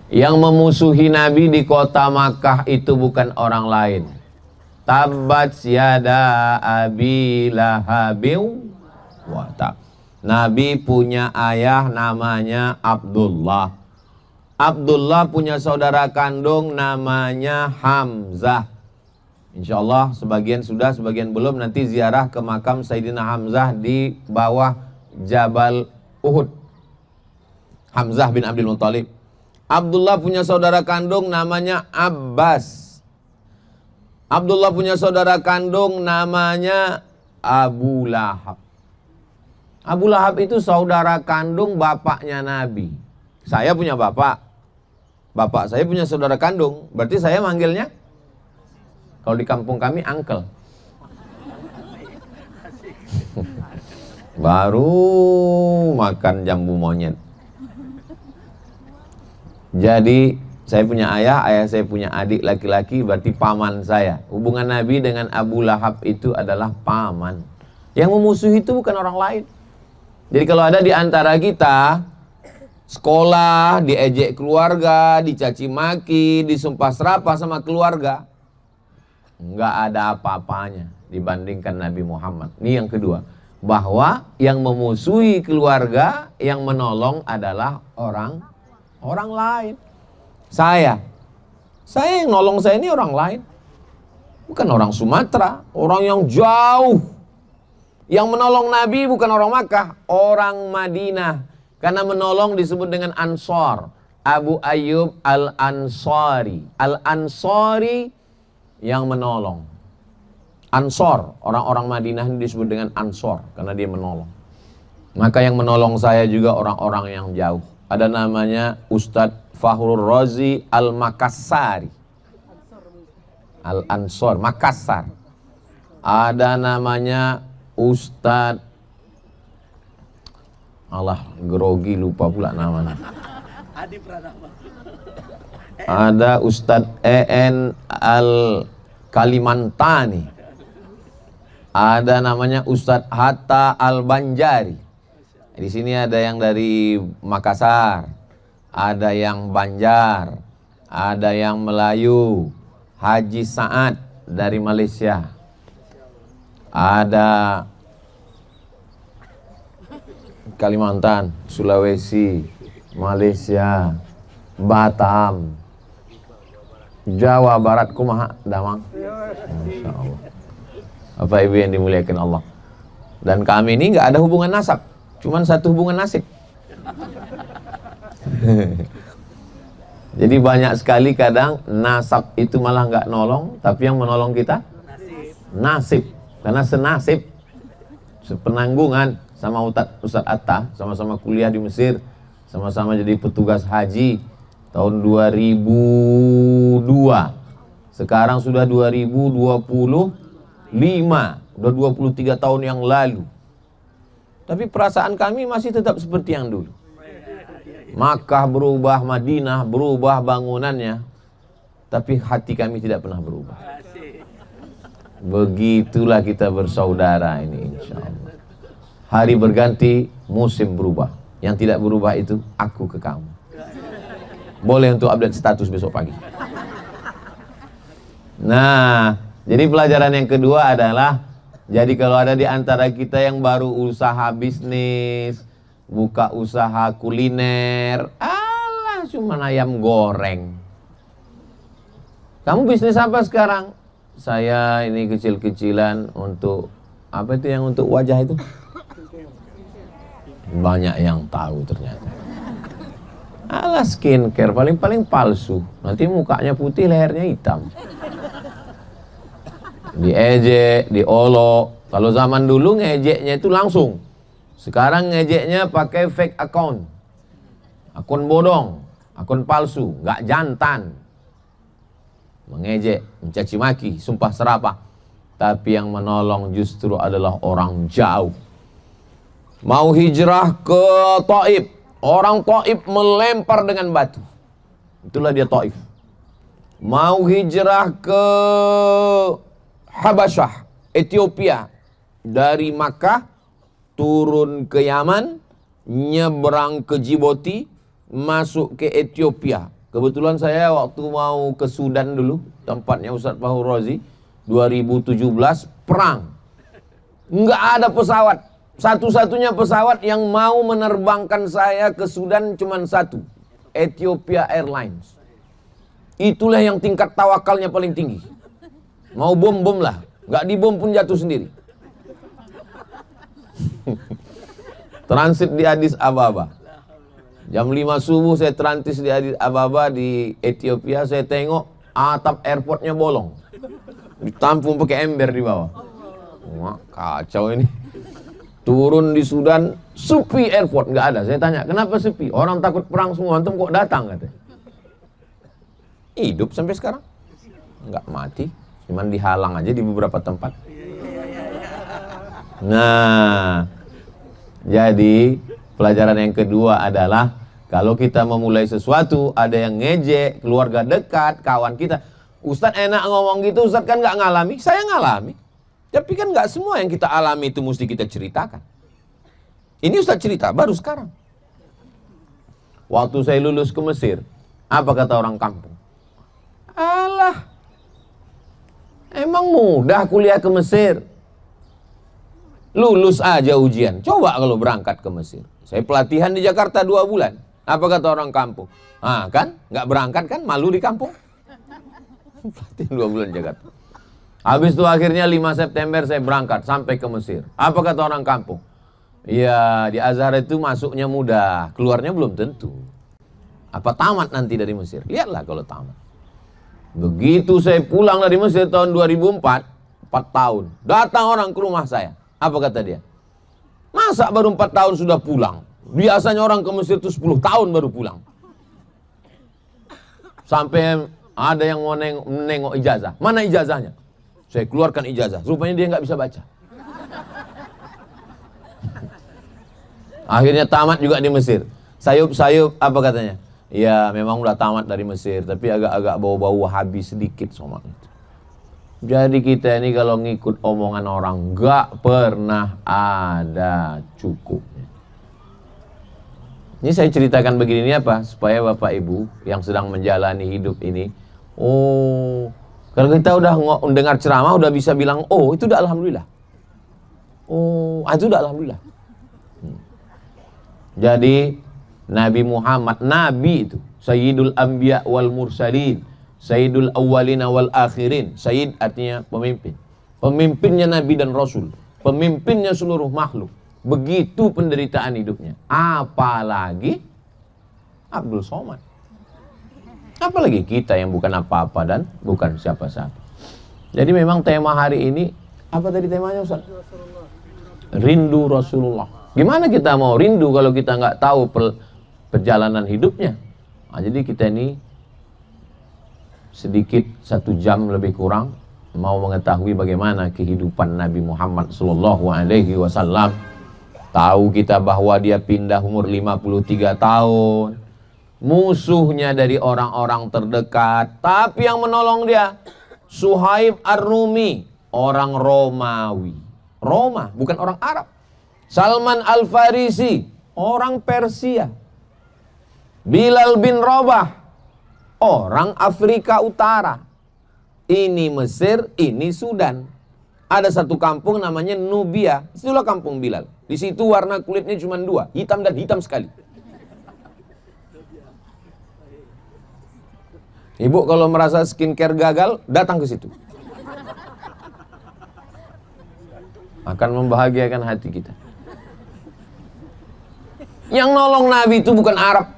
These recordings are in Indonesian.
Yang memusuhi Nabi di kota Makkah itu bukan orang lain. Tabbat yada abi lahabin wa tab. Nabi punya ayah namanya Abdullah. Abdullah punya saudara kandung namanya Hamzah. Insya Allah sebagian sudah, sebagian belum. Nanti ziarah ke makam Sayyidina Hamzah di bawah Jabal Uhud. Hamzah bin Abdul Muttalib. Abdullah punya saudara kandung namanya Abbas. Abdullah punya saudara kandung namanya Abu Lahab. Abu Lahab itu saudara kandung bapaknya Nabi. Saya punya bapak. Bapak saya punya saudara kandung. Berarti saya manggilnya, kalau di kampung kami, uncle. Baru makan jambu monyet. Jadi saya punya ayah saya punya adik laki-laki, berarti paman saya. Hubungan Nabi dengan Abu Lahab itu adalah paman. Yang memusuhi itu bukan orang lain. Jadi kalau ada di antara kita sekolah, diejek keluarga, dicaci maki, disumpah serapah sama keluarga, nggak ada apa-apanya dibandingkan Nabi Muhammad. Ini yang kedua, bahwa yang memusuhi keluarga, yang menolong adalah orang lain. Saya yang nolong saya ini orang lain, bukan orang Sumatera, orang yang jauh. Yang menolong Nabi bukan orang Makkah, orang Madinah. Karena menolong disebut dengan Ansor. Abu Ayyub Al-Ansari. Al-Ansari yang menolong. Ansor, orang-orang Madinah ini disebut dengan Ansor karena dia menolong. Maka yang menolong saya juga orang-orang yang jauh. Ada namanya Ustadz Fahrul Razi Al-Makassari. Al-Ansor, Makassar. Ada namanya Ustadz, Allah grogi lupa pula namanya. Ada Ustadz EN Al-Kalimantani. Ada namanya Ustadz Hatta Al-Banjari. Di sini ada yang dari Makassar, ada yang Banjar, ada yang Melayu. Haji Saad dari Malaysia. Ada Kalimantan, Sulawesi, Malaysia, Batam, Jawa Barat, kumaha, Damang. Masya Allah. Bapak Ibu yang dimuliakan Allah. Dan kami ini nggak ada hubungan nasab, cuman satu hubungan nasib. Jadi banyak sekali kadang nasab itu malah nggak nolong, tapi yang menolong kita nasib. Karena senasib, sepenanggungan sama Ustadz Atta, sama-sama kuliah di Mesir, sama-sama jadi petugas haji tahun 2002. Sekarang sudah 2025, udah 23 tahun yang lalu. Tapi perasaan kami masih tetap seperti yang dulu. Makkah berubah, Madinah berubah bangunannya, tapi hati kami tidak pernah berubah. Begitulah kita bersaudara ini, insya Allah. Hari berganti, musim berubah. Yang tidak berubah itu aku ke kamu. Boleh untuk update status besok pagi. Nah, jadi pelajaran yang kedua adalah, jadi kalau ada di antara kita yang baru usaha bisnis, buka usaha kuliner, alah cuma ayam goreng. Kamu bisnis apa sekarang? Saya ini kecil-kecilan untuk, apa itu yang untuk wajah itu? Banyak yang tahu ternyata. Alah skincare, paling-paling palsu. Nanti mukanya putih, lehernya hitam. Diejek, diolok. Kalau zaman dulu ngejeknya itu langsung. Sekarang ngejeknya pakai fake account. Akun bodong, akun palsu, nggak jantan. Mengejek, mencaci maki, sumpah serapah. Tapi yang menolong justru adalah orang jauh. Mau hijrah ke Taif, orang Taif melempar dengan batu. Itulah dia Taif. Mau hijrah ke Habasyah, Ethiopia, dari Makkah turun ke Yaman, nyebrang ke Djibouti, masuk ke Ethiopia. Kebetulan saya waktu mau ke Sudan dulu, tempatnya Ustadz Fahur Razi, 2017 perang. Nggak ada pesawat. Satu-satunya pesawat yang mau menerbangkan saya ke Sudan cuma satu, Ethiopia Airlines. Itulah yang tingkat tawakalnya paling tinggi. Mau bom-bom lah, nggak dibom pun jatuh sendiri. Transit di Addis Ababa. Jam 5 subuh saya transit di Addis Ababa di Ethiopia. Saya tengok atap airportnya bolong, ditampung pakai ember di bawah. Wah, kacau ini. Turun di Sudan, sepi airport, nggak ada. Saya tanya, kenapa sepi? Orang takut perang semua, antum kok datang? Katanya. Hidup sampai sekarang, nggak mati, cuman dihalang aja di beberapa tempat. Nah, jadi pelajaran yang kedua adalah kalau kita memulai sesuatu, ada yang ngejek, keluarga dekat, kawan kita. Ustadz enak ngomong gitu, Ustadz kan nggak ngalami. Saya ngalami. Tapi kan nggak semua yang kita alami itu mesti kita ceritakan. Ini Ustadz cerita baru sekarang. Waktu saya lulus ke Mesir, apa kata orang kampung? Alah, emang mudah kuliah ke Mesir? Lulus aja ujian. Coba kalau berangkat ke Mesir. Saya pelatihan di Jakarta 2 bulan. Apa kata orang kampung? Ah kan, nggak berangkat kan, malu di kampung. Pelatihan 2 bulan di Jakarta. Habis itu akhirnya 5 September saya berangkat sampai ke Mesir. Apa kata orang kampung? Iya, di Azhar itu masuknya mudah, keluarnya belum tentu. Apa tamat nanti dari Mesir? Lihatlah kalau tamat. Begitu saya pulang dari Mesir tahun 2004, 4 tahun. Datang orang ke rumah saya. Apa kata dia? Masa baru 4 tahun sudah pulang? Biasanya orang ke Mesir itu 10 tahun baru pulang. Sampai ada yang mau nengok ijazah. Mana ijazahnya? Saya keluarkan ijazah. Rupanya dia nggak bisa baca. Akhirnya tamat juga di Mesir. Sayup-sayup apa katanya? Ya memang udah tamat dari Mesir, tapi agak-agak bau-bau Wahabi sedikit sama itu. Jadi kita ini kalau ngikut omongan orang nggak pernah ada cukupnya. Ini saya ceritakan begini apa? Supaya Bapak Ibu yang sedang menjalani hidup ini, oh, kalau kita udah dengar ceramah udah bisa bilang, oh itu udah alhamdulillah. Oh, itu udah alhamdulillah. Jadi Nabi Muhammad, Nabi itu Sayyidul Anbiya wal Mursalin, Sayyidul Awwalina wal Akhirin. Sayyid artinya pemimpin. Pemimpinnya Nabi dan Rasul, pemimpinnya seluruh makhluk. Begitu penderitaan hidupnya. Apalagi Abdul Somad. Apalagi kita yang bukan apa-apa dan bukan siapa-siapa. Jadi memang tema hari ini, apa tadi temanya Ustaz? Rindu Rasulullah. Gimana kita mau rindu kalau kita nggak tahu perjalanan hidupnya? Nah, jadi kita ini sedikit 1 jam lebih kurang mau mengetahui bagaimana kehidupan Nabi Muhammad SAW. Tahu kita bahwa dia pindah umur 53 tahun. Musuhnya dari orang-orang terdekat, tapi yang menolong dia Suhaib Ar-Rumi, orang Romawi. Roma, bukan orang Arab. Salman Al-Farisi, orang Persia. Bilal bin Rabah, orang Afrika Utara. Ini Mesir, ini Sudan. Ada satu kampung namanya Nubia, itulah kampung Bilal. Di situ warna kulitnya cuma 2, hitam dan hitam sekali. Ibu kalau merasa skincare gagal, datang ke situ. Akan membahagiakan hati kita. Yang nolong Nabi itu bukan Arab.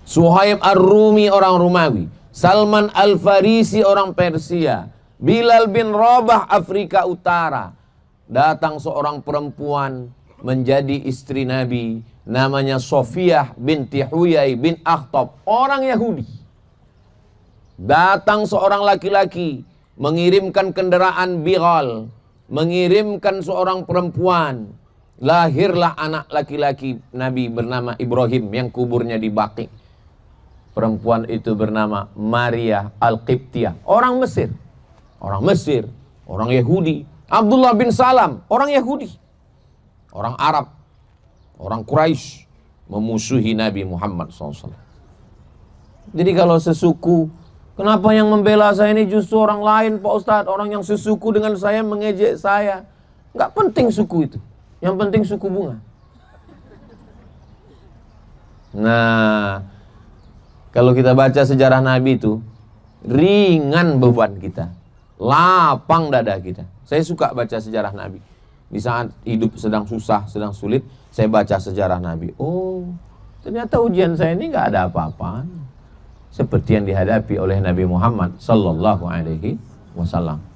Suhaib Ar-Rumi orang Romawi, Salman Al-Farisi orang Persia, Bilal bin Rabah Afrika Utara. Datang seorang perempuan menjadi istri Nabi, namanya Sofiyah binti Huyai bin Akhtab, orang Yahudi. Datang seorang laki-laki mengirimkan kendaraan Bighal, mengirimkan seorang perempuan. Lahirlah anak laki-laki Nabi bernama Ibrahim yang kuburnya di Baqi. Perempuan itu bernama Maria Al-Qibtiyah, orang Mesir. Orang Mesir, orang Yahudi. Abdullah bin Salam, orang Yahudi. Orang Arab, orang Quraisy, memusuhi Nabi Muhammad SAW. Jadi kalau sesuku, kenapa yang membela saya ini justru orang lain Pak Ustadz? Orang yang sesuku dengan saya mengejek saya. Nggak penting suku itu, yang penting suku bunga. Nah, kalau kita baca sejarah Nabi itu, ringan beban kita, lapang dada kita. Saya suka baca sejarah Nabi. Di saat hidup sedang susah, sedang sulit, saya baca sejarah Nabi. Oh, ternyata ujian saya ini nggak ada apa-apa. Seperti yang dihadapi oleh Nabi Muhammad sallallahu alaihi wasallam.